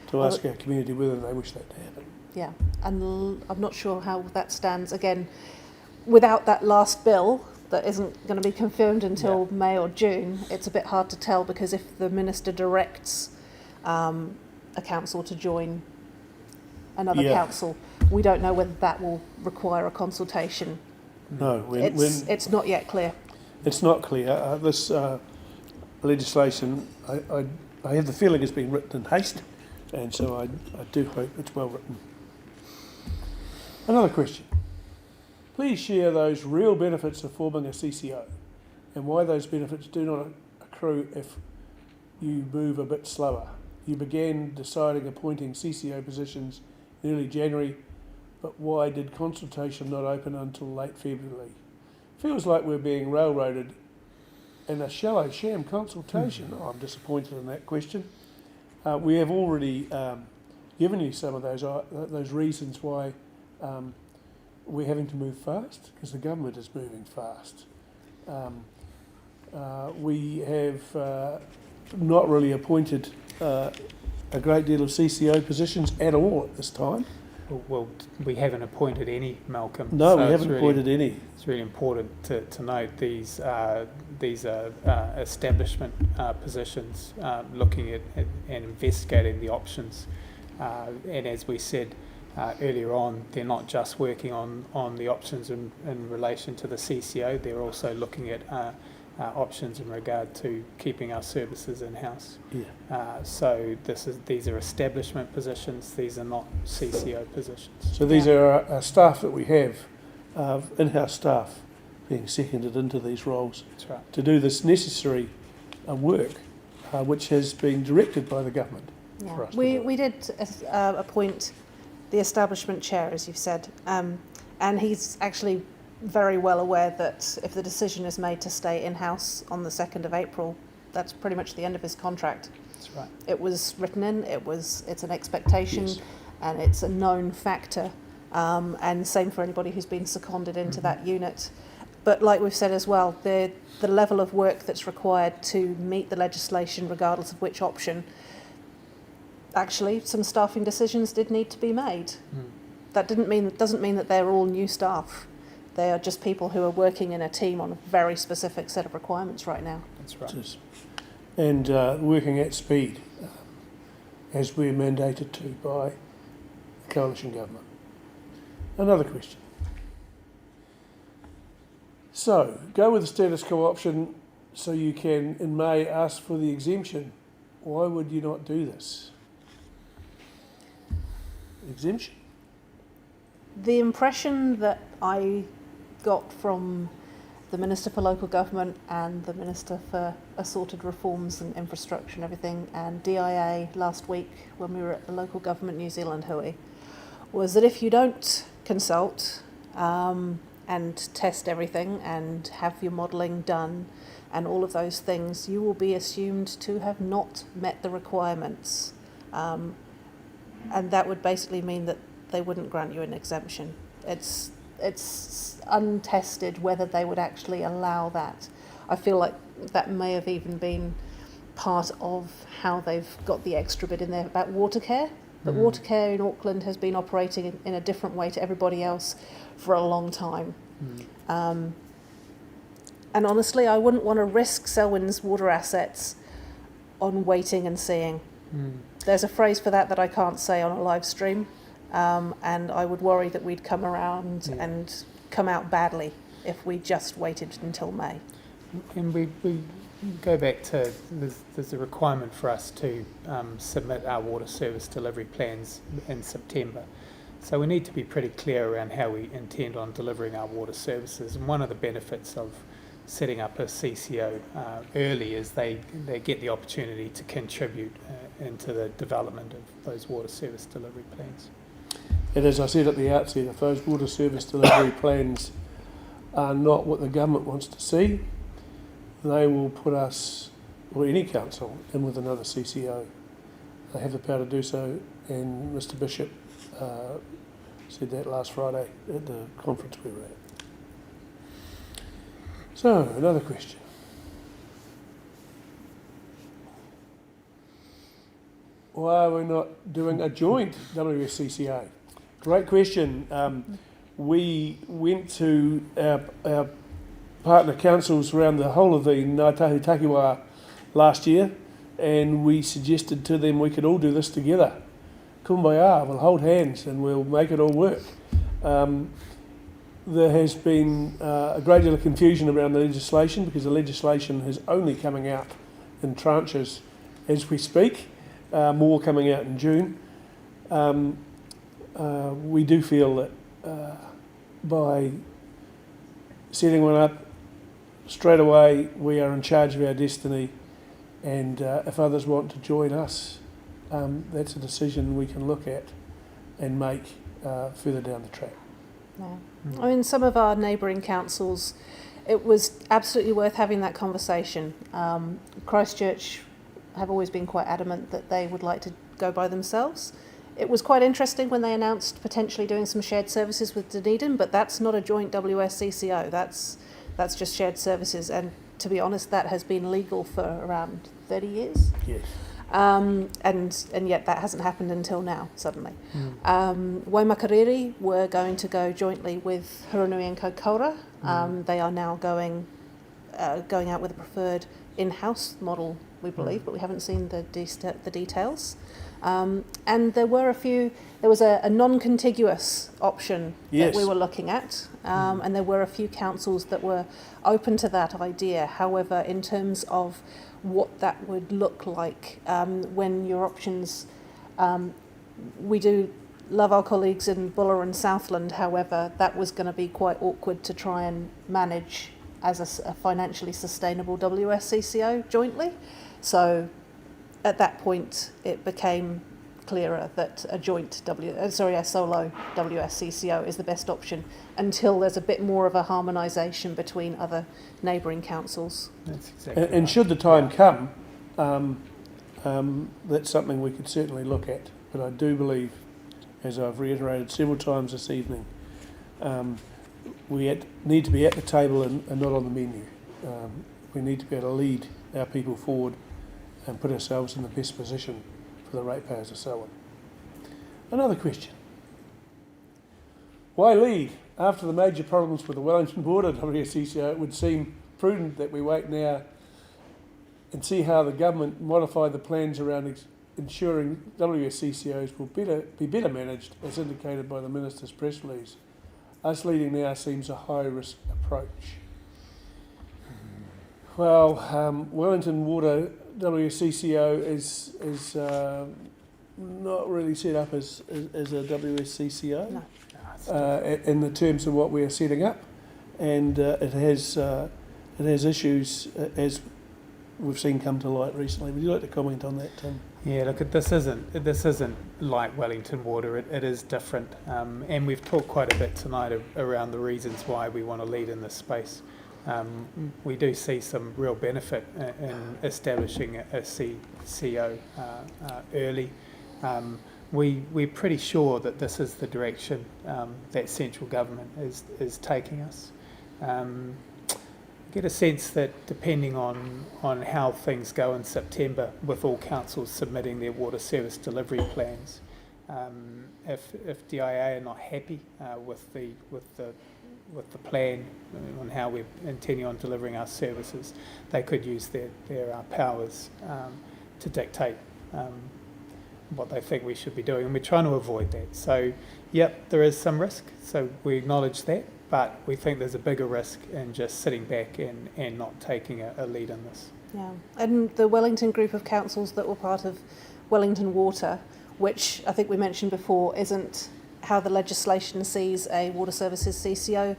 S1: to ask our community whether they wish that to happen.
S2: Yeah, and I'm not sure how that stands. Again, without that last bill that isn't going to be confirmed until May or June, it's a bit hard to tell, because if the minister directs a council to join another council, we don't know whether that will require a consultation.
S1: No,
S2: it's not yet clear.
S1: It's not clear. This legislation, I have the feeling it's been written in haste, and so I do hope it's well written. Another question. Please share those real benefits of forming a CCO and why those benefits do not accrue if you move a bit slower. You began deciding appointing CCO positions in early January, but why did consultation not open until late February? Feels like we're being railroaded in a shallow sham consultation. I'm disappointed in that question. We have already given you some of those reasons why we're having to move fast, because the government is moving fast. We have not really appointed a great deal of CCO positions at all at this time.
S5: Well, we haven't appointed any, Malcolm.
S1: No,
S5: so
S1: we haven't appointed any.
S5: It's really important to note these are establishment positions, looking at and investigating the options. And as we said, earlier on, they're not just working on the options in relation to the CCO, they're also looking at options in regard to keeping our services in-house.
S1: Yeah.
S5: So these are establishment positions, these are not CCO positions.
S1: So these are our staff that we have, in-house staff, being seconded into these roles.
S5: That's right.
S1: To do this necessary work, which has been directed by the government.
S2: Yeah.
S1: For us to
S2: We,
S1: do.
S2: we did appoint the establishment chair, as you've said, and he's actually very well aware that if the decision is made to stay in-house on the 2nd of April, that's pretty much the end of his contract.
S5: That's right.
S2: It was written in, it's an expectation,
S1: Yes.
S2: and it's a known factor, and same for anybody who's been seconded into that unit. But like we've said as well, the level of work that's required to meet the legislation, regardless of which option, actually some staffing decisions did need to be made. That doesn't mean that they're all new staff. They are just people who are working in a team on a very specific set of requirements right now.
S5: That's right.
S1: It is. And working at speed, as we're mandated to by the coalition government. Another question. So, go with the status quo option so you can, in May, ask for the exemption. Why would you not do this? Exemption?
S2: The impression that I got from the Minister for Local Government and the Minister for Assorted Reforms and Infrastructure and everything, and DIA last week when we were at the Local Government New Zealand Hui, was that if you don't consult and test everything and have your modelling done and all of those things, you will be assumed to have not met the requirements. And that would basically mean that they wouldn't grant you an exemption. It's untested whether they would actually allow that. I feel like that may have even been part of how they've got the extra bit in there about water care. But water care in Auckland has been operating in a different way to everybody else for a long time. And honestly, I wouldn't want to risk Selwyn's water assets on waiting and seeing. There's a phrase for that I can't say on a live stream, and I would worry that we'd come around and come out badly if we just waited until May.
S5: And we go back to, there's a requirement for us to submit our water service delivery plans in September. So we need to be pretty clear around how we intend on delivering our water services. And one of the benefits of setting up a CCO early is they get the opportunity to contribute into the development of those water service delivery plans.
S1: And as I said at the outset, if those water service delivery plans are not what the government wants to see, they will put us, or any council, in with another CCO. They have the power to do so, and Mr Bishop said that last Friday at the conference we were at. So, another question. Why are we not doing a joint WSCCA? Great question. We went to our partner councils around the whole of the Ngāi Tahu Takiwā last year, and we suggested to them we could all do this together. Kumbaya, we'll hold hands and we'll make it all work. There has been a great deal of confusion around the legislation because the legislation is only coming out in tranches as we speak, more coming out in June. We do feel that by setting one up straight away, we are in charge of our destiny, and if others want to join us, that's a decision we can look at and make further down the track.
S2: Yeah. I mean, some of our neighbouring councils, it was absolutely worth having that conversation. Christchurch have always been quite adamant that they would like to go by themselves. It was quite interesting when they announced potentially doing some shared services with Dunedin, but that's not a joint WSCCO. That's just shared services, and to be honest, that has been legal for around 30 years.
S1: Yes.
S2: And yet that hasn't happened until now, suddenly. Waimakariri were going to go jointly with Hurunui and Kaikoura. They are now going out with a preferred in-house model, we believe, but we haven't seen the details. And there was a non-contiguous option
S1: Yes.
S2: that we were looking at, and there were a few councils that were open to that idea. However, in terms of what that would look like when your options, we do love our colleagues in Buller and Southland, however, that was going to be quite awkward to try and manage as a financially sustainable WSCCO jointly. So at that point, it became clearer that a solo WSCCO is the best option until there's a bit more of a harmonisation between other neighbouring councils.
S5: That's exactly
S1: And
S5: right.
S1: should the time come, that's something we could certainly look at. But I do believe, as I've reiterated several times this evening, we need to be at the table and not on the menu. We need to be able to lead our people forward and put ourselves in the best position for the ratepayers of Selwyn. Another question. Why lead? After the major problems with the Wellington Board at WSCCO, it would seem prudent that we wait now and see how the government modify the plans around ensuring WSCCOs will be better managed, as indicated by the Minister's press release. Us leading now seems a high-risk approach. Well, Wellington Water WSCCO is not really set up as a WSCCO in the terms of what we are setting up, and it has issues as we've seen come to light recently. Would you like to comment on that, Tim?
S5: Yeah, look, this isn't like Wellington Water. It is different, and we've talked quite a bit tonight around the reasons why we want to lead in this space. We do see some real benefit in establishing a CO early. We're pretty sure that this is the direction that central government is taking us. Get a sense that depending on how things go in September, with all councils submitting their water service delivery plans, if DIA are not happy with the plan on how we're intending on delivering our services, they could use their powers to dictate what they think we should be doing, and we're trying to avoid that. So, yep, there is some risk, so we acknowledge that, but we think there's a bigger risk in just sitting back and not taking a lead in this.
S2: Yeah, and the Wellington group of councils that were part of Wellington Water, which I think we mentioned before isn't how the legislation sees a water services CCO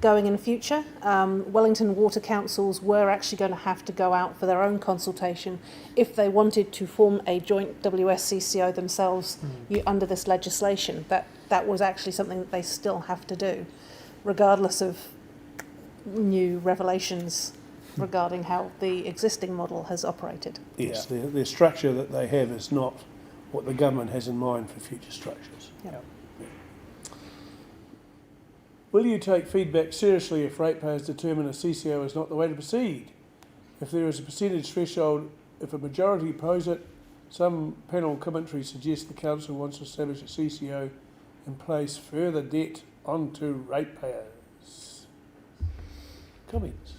S2: going in future. Wellington Water councils were actually going to have to go out for their own consultation if they wanted to form a joint WSCCO themselves under this legislation. That was actually something that they still have to do, regardless of new revelations regarding how the existing model has operated.
S1: Yes, the structure that they have is not what the government has in mind for future structures.
S2: Yep.
S1: Will you take feedback seriously if ratepayers determine a CCO is not the way to proceed? If there is a percentage threshold, if a majority oppose it, some panel commentary suggests the council wants to establish a CCO and place further debt onto ratepayers. Comments?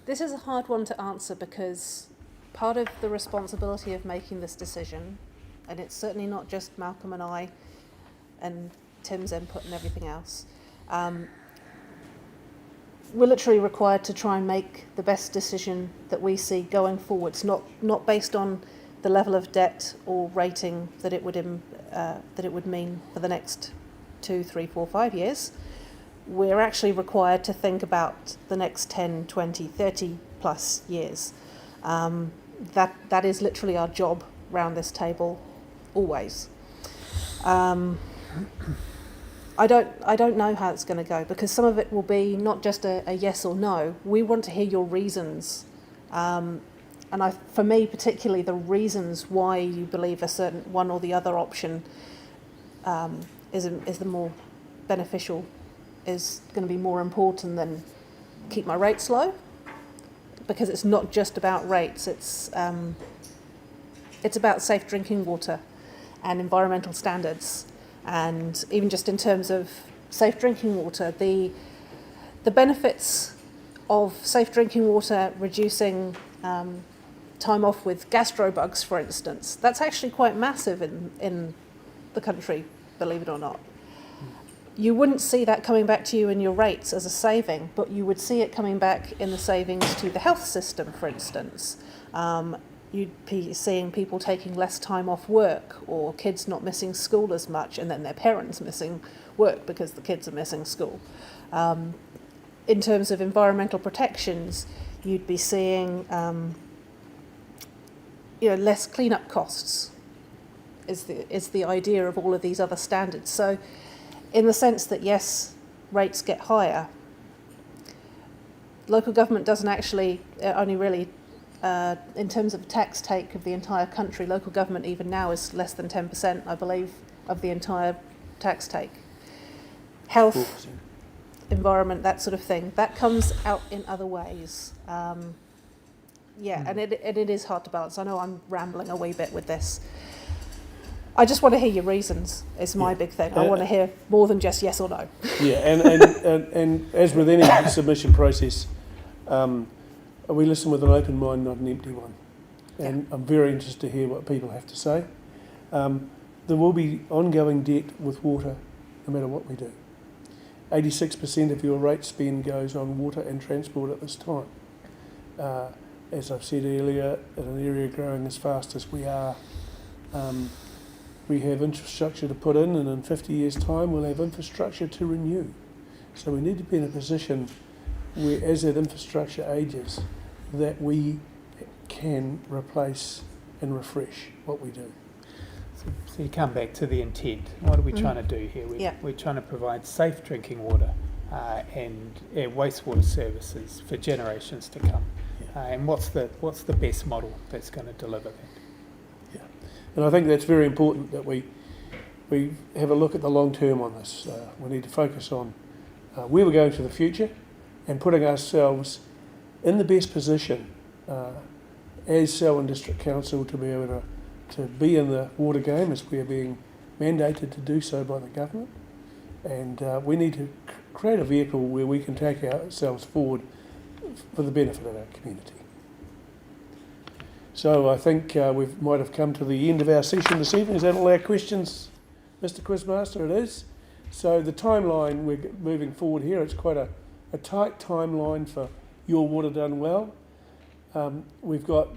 S2: This is a hard one to answer because part of the responsibility of making this decision, and it's certainly not just Malcolm and I and Tim's input and everything else, we're literally required to try and make the best decision that we see going forwards, not based on the level of debt or rating that it would mean for the next 2, 3, 4, 5 years. We're actually required to think about the next 10, 20, 30 plus years. That is literally our job round this table, always. I don't know how it's going to go because some of it will be not just a yes or no. We want to hear your reasons, and for me particularly, the reasons why you believe a certain one or the other option is the more beneficial, is going to be more important than keep my rates low, because it's not just about rates. It's about safe drinking water and environmental standards. And even just in terms of safe drinking water, the benefits of safe drinking water, reducing time off with gastrobugs, for instance. That's actually quite massive in the country, believe it or not. You wouldn't see that coming back to you in your rates as a saving, but you would see it coming back in the savings to the health system, for instance. You'd be seeing people taking less time off work, or kids not missing school as much, and then their parents missing work because the kids are missing school. In terms of environmental protections, you'd be seeing less cleanup costs is the idea of all of these other standards. So in the sense that, yes, rates get higher, local government doesn't actually only really, in terms of tax take of the entire country, local government even now is less than 10%, I believe, of the entire tax take. Health,
S1: 4%.
S2: Environment, that sort of thing, that comes out in other ways. And it is hard to balance. I know I'm rambling a wee bit with this. I just want to hear your reasons, is my big thing. I want to hear more than just yes or no.
S1: Yeah, and as with any submission process, we listen with an open mind, not an empty one. And I'm very interested to hear what people have to say. There will be ongoing debt with water, no matter what we do. 86% of your rate spend goes on water and transport at this time. As I've said earlier, in an area growing as fast as we are, we have infrastructure to put in, and in 50 years' time we'll have infrastructure to renew. So we need to be in a position where, as that infrastructure ages, that we can replace and refresh what we do.
S5: So you come back to the intent. What are we trying to do here? We're trying to provide safe drinking water and wastewater services for generations to come. And what's the best model that's going to deliver that?
S1: Yeah, and I think that's very important that we have a look at the long term on this. We need to focus on where we're going to the future and putting ourselves in the best position as Selwyn District Council to be able to be in the water game, as we are being mandated to do so by the government. And we need to create a vehicle where we can take ourselves forward for the benefit of our community. So I think we might have come to the end of our session this evening. Is that all our questions, Mr. Quizmaster? It is. So the timeline we're moving forward here, it's quite a tight timeline for Your Water Done Well. We've got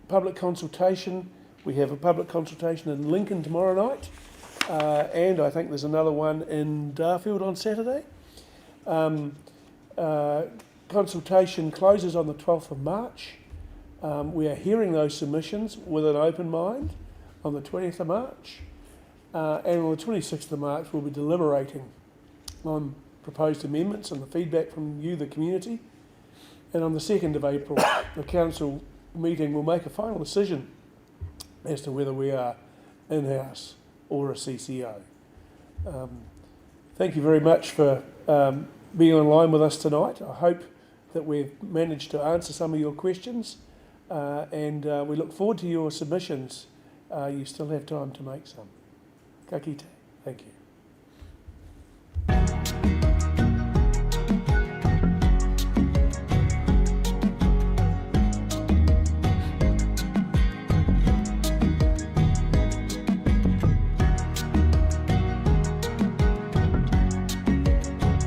S1: public consultation. We have a public consultation in Lincoln tomorrow night, and I think there's another one in Darfield on Saturday. Consultation closes on the 12th of March. We are hearing those submissions with an open mind on the 20th of March. And on the 26th of March, we'll be deliberating on proposed amendments and the feedback from you, the community. And on the 2nd of April, the council meeting will make a final decision as to whether we are in-house or a CCO. Thank you very much for being online with us tonight. I hope that we've managed to answer some of your questions, and we look forward to your submissions. You still have time to make some. Ka kite. Thank you.